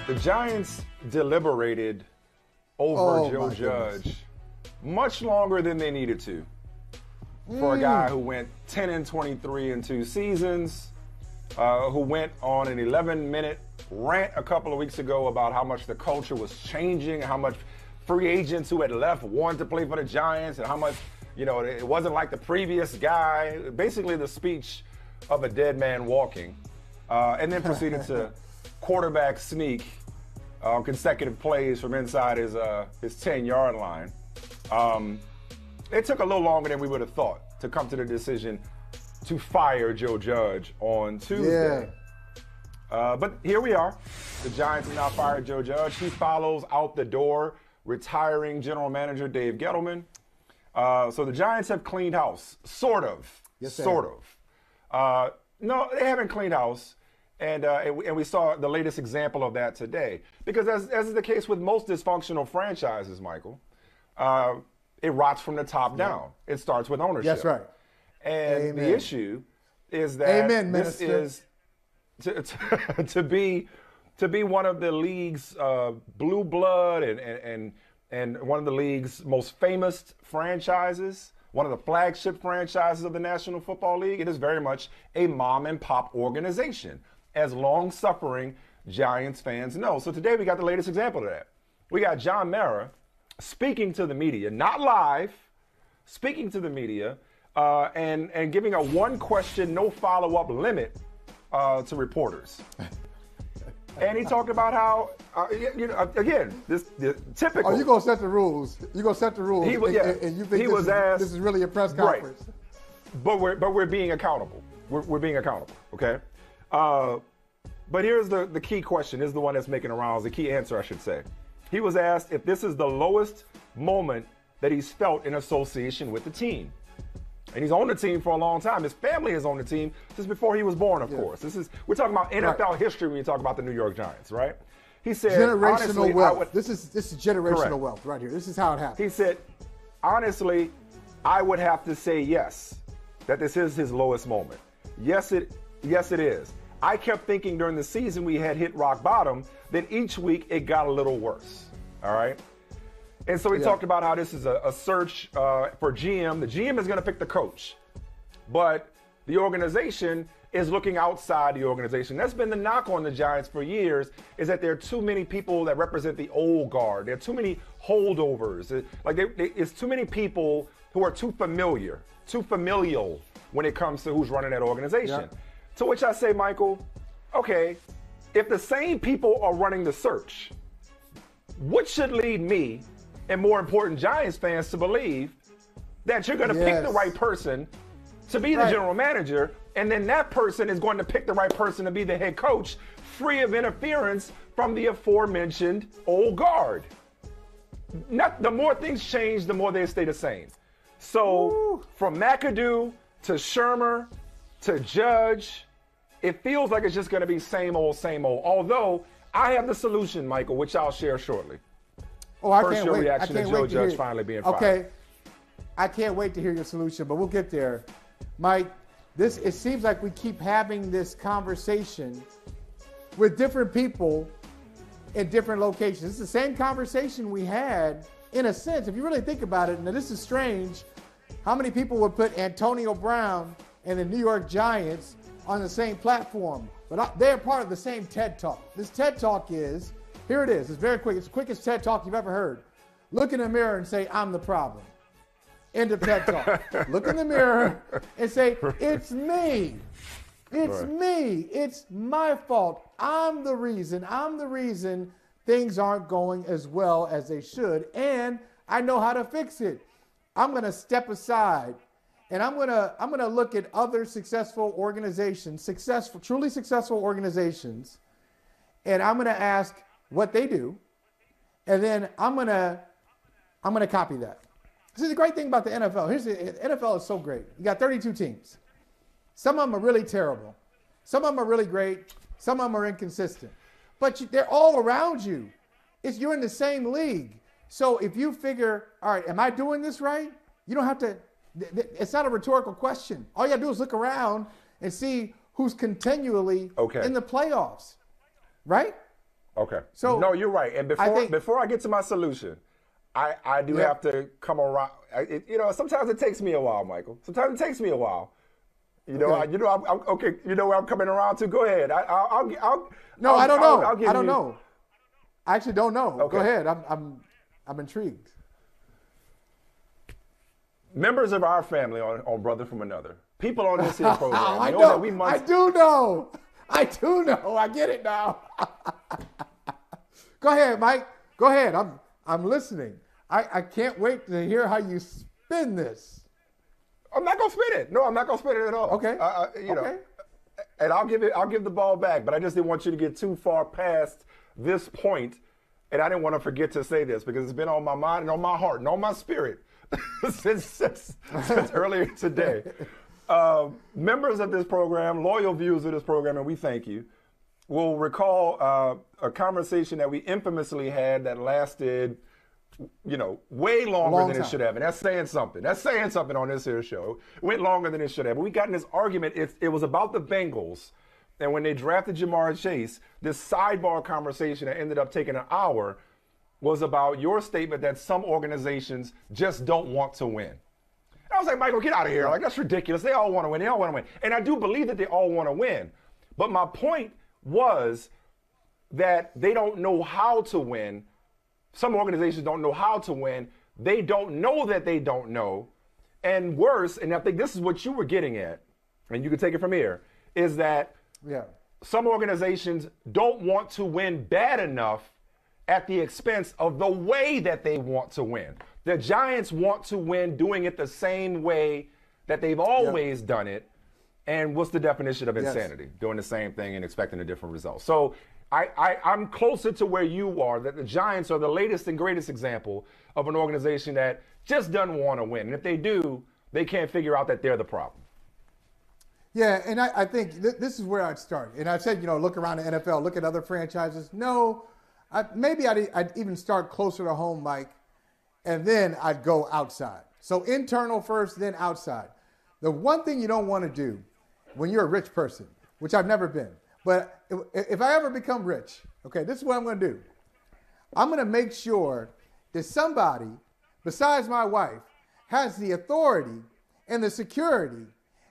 The Giants deliberated over Joe Judge much longer than they needed to for a guy who went 10-23 in 2 seasons, who went on an 11-minute rant a couple of weeks ago about how much the culture was changing, how much free agents who had left wanted to play for the Giants, and how much, it wasn't like the previous guy. Basically the speech of a dead man walking, and then proceeded to quarterback sneak consecutive plays from inside his 10-yard line. It took a little longer than we would have thought to come to the decision to fire Joe Judge on Tuesday. But here we are. The Giants have now fired Joe Judge. He follows out the door retiring general manager Dave Gettleman. So the Giants have cleaned house, sort of. Yes, sir. Sort of. No, they haven't cleaned house. And we saw the latest example of that today. Because as is the case with most dysfunctional franchises, Michael, it rots from the top down. It starts with ownership. That's right. And the issue is that this is to be one of the league's blue blood and one of the league's most famous franchises, one of the flagship franchises of the National Football League. It is very much a mom and pop organization, as long-suffering Giants fans know. So today we got the latest example of that. We got John Mara speaking to the media, not live, speaking to the media, and giving a one-question, no follow-up limit to reporters. And he talked about how, again, this typical. Oh, you're going to set the rules. You're going to set the rules. And you think this is really a press conference. Right. But we're being accountable. We're being accountable, okay? But here's the key question. This is the one that's making the rounds, the key answer, I should say. He was asked if this is the lowest moment that he's felt in association with the team. And he's owned the team for a long time. His family has owned the team since before he was born, of course. We're talking about NFL history when you talk about the New York Giants, right? He said, generational wealth. This is generational wealth right here. This is how it happens. He said, honestly, I would have to say yes, that this is his lowest moment. Yes, it is. I kept thinking during the season we had hit rock bottom, that each week it got a little worse, all right? And so he talked about how this is a search for GM. The GM is going to pick the coach, but the organization is looking outside the organization. That's been the knock on the Giants for years, is that there are too many people that represent the old guard. There are too many holdovers. It's too many people who are too familial when it comes to who's running that organization. Yeah. To which I say, Michael, okay, if the same people are running the search, what should lead me, and more important, Giants fans, to believe that you're going to pick the right person to be the general manager, and then that person is going to pick the right person to be the head coach, free of interference from the aforementioned old guard. The more things change, the more they stay the same. So from McAdoo to Shermer to Judge, it feels like it's just going to be same old, same old. Although I have the solution, Michael, which I'll share shortly. Oh, I First, can't your wait. reaction to Joe Judge finally being fired. Okay, I can't wait to hear your solution, but we'll get there. Mike, it seems like we keep having this conversation with different people in different locations. It's the same conversation we had, in a sense, if you really think about it. Now, this is strange. How many people would put Antonio Brown and the New York Giants on the same platform? But they're part of the same TED Talk. This TED Talk is, here it is. It's very quick. It's the quickest TED Talk you've ever heard. Look in the mirror and say, I'm the problem. End of TED Talk. Look in the mirror and say, it's me. It's me. It's my fault. I'm the reason things aren't going as well as they should. And I know how to fix it. I'm going to step aside. And I'm gonna look at other successful organizations, truly successful organizations, and I'm gonna ask what they do, and then I'm gonna copy that. This is the great thing about the NFL. The NFL is so great. You got 32 teams. Some of them are really terrible. Some of them are really great. Some of them are inconsistent. But they're all around you. You're in the same league. So if you figure, all right, am I doing this right? You don't have to. It's not a rhetorical question. All you got to do is look around and see who's continually in the playoffs, right? Okay. So no, you're right. And before I get to my solution, I do have to come around. Sometimes it takes me a while, Michael. Sometimes it takes me a while. I'm okay. You know where I'm coming around to? Go ahead. I don't know. I actually don't know. Okay. Go ahead. I'm intrigued. Members of our family on Brother From Another, people on this here program, I do know. I get it now. Go ahead, Mike. Go ahead. I'm listening. I can't wait to hear how you spin this. I'm not gonna spin it. No, I'm not gonna spin it at all. Okay. Okay. And I'll give the ball back, but I just didn't want you to get too far past this point, and I didn't want to forget to say this because it's been on my mind and on my heart and on my spirit since earlier today. Members of this program, loyal viewers of this program, and we thank you, will recall a conversation that we infamously had that lasted, way longer than it should have. And that's saying something. That's saying something on this here show. It went longer than it should have. But we got in this argument. It was about the Bengals. And when they drafted Jamar Chase, this sidebar conversation that ended up taking an hour was about your statement that some organizations just don't want to win. And I was like, Michael, get out of here. Like, that's ridiculous. They all want to win. They all want to win. And I do believe that they all want to win. But my point was that they don't know how to win. Some organizations don't know how to win. They don't know that they don't know. And worse, and I think this is what you were getting at, and you can take it from here, is that some organizations don't want to win bad enough at the expense of the way that they want to win. The Giants want to win doing it the same way that they've always done it. And what's the definition of insanity? Doing the same thing and expecting a different result. So I'm closer to where you are, that the Giants are the latest and greatest example of an organization that just doesn't want to win. And if they do, they can't figure out that they're the problem. Yeah, and I think this is where I'd start. And I said, look around the NFL, look at other franchises. No, maybe I'd even start closer to home, Mike, and then I'd go outside. So internal first, then outside. The one thing you don't want to do when you're a rich person, which I've never been, but if I ever become rich, okay, this is what I'm going to do. I'm going to make sure that somebody besides my wife has the authority and the security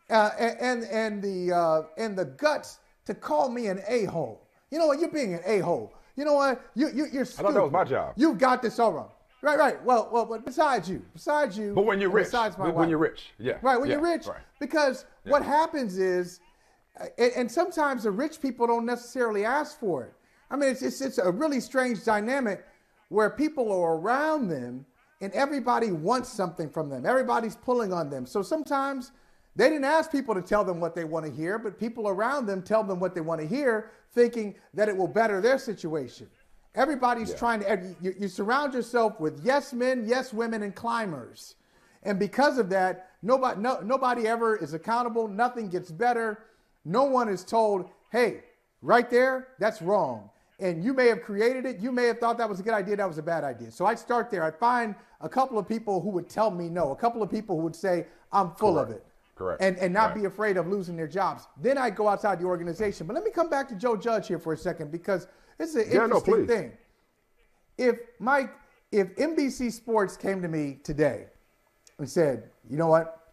and the guts to call me an a-hole. You know what? You're being an a-hole. You know what? You're stupid. I thought that was my job. You've got this all wrong. Right. Well, but besides you. But when you're rich. Besides my wife. When you're rich, yeah. Right, when you're rich. Right. Because what happens is, and sometimes the rich people don't necessarily ask for it. I mean, it's a really strange dynamic where people are around them and everybody wants something from them. Everybody's pulling on them. So sometimes they didn't ask people to tell them what they want to hear, but people around them tell them what they want to hear, thinking that it will better their situation. Everybody's trying to, you surround yourself with yes men, yes women, and climbers. And because of that, nobody ever is accountable. Nothing gets better. No one is told, hey, right there, that's wrong. And you may have created it. You may have thought that was a good idea. That was a bad idea. So I'd start there. I'd find a couple of people who would tell me no, a couple of people who would say, I'm full of it. Correct. And not be afraid of losing their jobs. Then I'd go outside the organization. But let me come back to Joe Judge here for a second, because this is an interesting thing. If NBC Sports came to me today and said, you know what,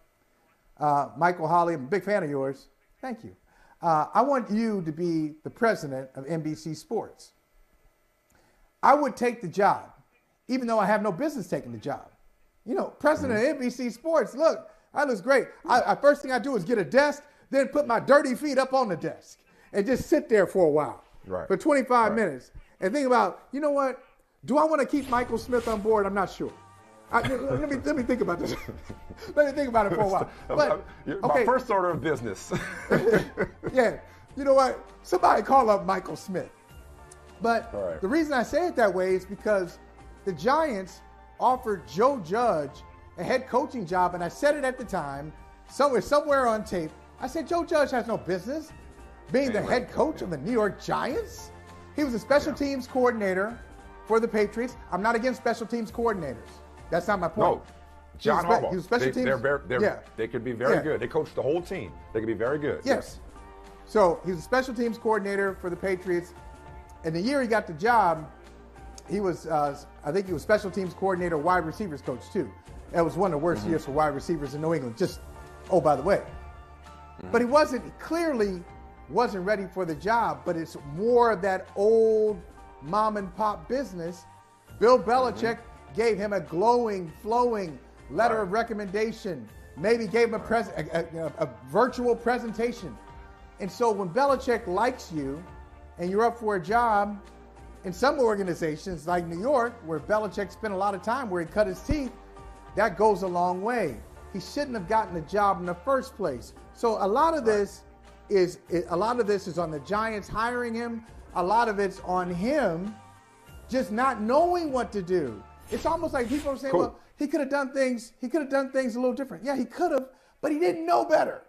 Michael Holley, I'm a big fan of yours. Thank you. I want you to be the president of NBC Sports. I would take the job, even though I have no business taking the job. President of NBC Sports, look, that looks great. First thing I do is get a desk, then put my dirty feet up on the desk and just sit there for a while, for 25 minutes. And think about, you know what? Do I want to keep Michael Smith on board? I'm not sure. Let me think about this. Let me think about it for a while. But, my first order of business. Yeah. You know what? Somebody call up Michael Smith. But the reason I say it that way is because the Giants offered Joe Judge a head coaching job, and I said it at the time, somewhere on tape. I said, Joe Judge has no business being the head coach of the New York Giants. He was a special teams coordinator for the Patriots. I'm not against special teams coordinators. That's not my point. No, John Harbaugh. He was special teams. They could be very good. They coached the whole team. They could be very good. Yes. So he was a special teams coordinator for the Patriots. And the year he got the job, he was, I think he was special teams coordinator, wide receivers coach too. That was one of the worst years for wide receivers in New England. Just, oh, by the way. But he clearly wasn't ready for the job, but it's more of that old mom and pop business. Bill Belichick gave him a glowing, flowing letter of recommendation, maybe gave him a virtual presentation. And so when Belichick likes you and you're up for a job, in some organizations like New York, where Belichick spent a lot of time where he cut his teeth, that goes a long way. He shouldn't have gotten the job in the first place. So a lot of this is on the Giants hiring him. A lot of it's on him just not knowing what to do. It's almost like people are saying, well, he could have done things a little different. Yeah, he could have, but he didn't know better.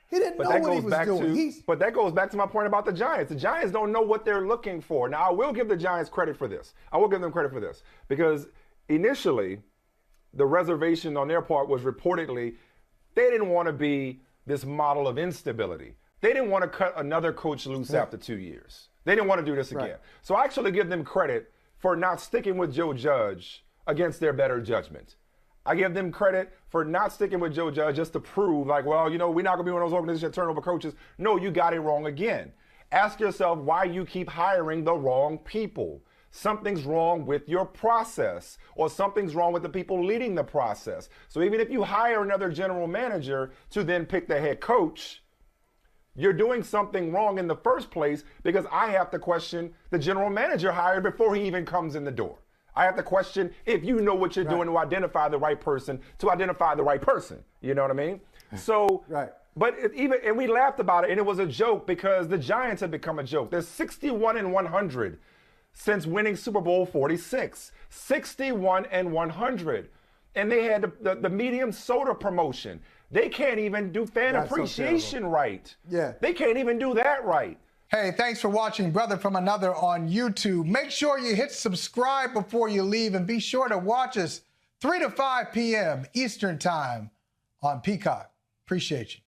He didn't know what he was doing. But that goes back to my point about the Giants. The Giants don't know what they're looking for. Now, I will give the Giants credit for this. I will give them credit for this. Because initially, the reservation on their part was reportedly they didn't want to be this model of instability. They didn't want to cut another coach loose after 2 years. They didn't want to do this again. So I actually give them credit for not sticking with Joe Judge against their better judgment. I give them credit for not sticking with Joe Judge just to prove, like, well, we're not going to be one of those organizations that turn over coaches. No, you got it wrong again. Ask yourself why you keep hiring the wrong people. Something's wrong with your process, or something's wrong with the people leading the process. So even if you hire another general manager to then pick the head coach, you're doing something wrong in the first place, because I have to question the general manager hired before he even comes in the door. I have to question if you know what you're doing to identify the right person, You know what I mean? So, but and we laughed about it, and it was a joke because the Giants have become a joke. They're 61-100 since winning Super Bowl 46. 61-100. And they had the medium soda promotion. They can't even do fan appreciation right. Yeah. They can't even do that right. Hey, thanks for watching Brother from Another on YouTube. Make sure you hit subscribe before you leave, and be sure to watch us 3 to 5 p.m. Eastern Time on Peacock. Appreciate you.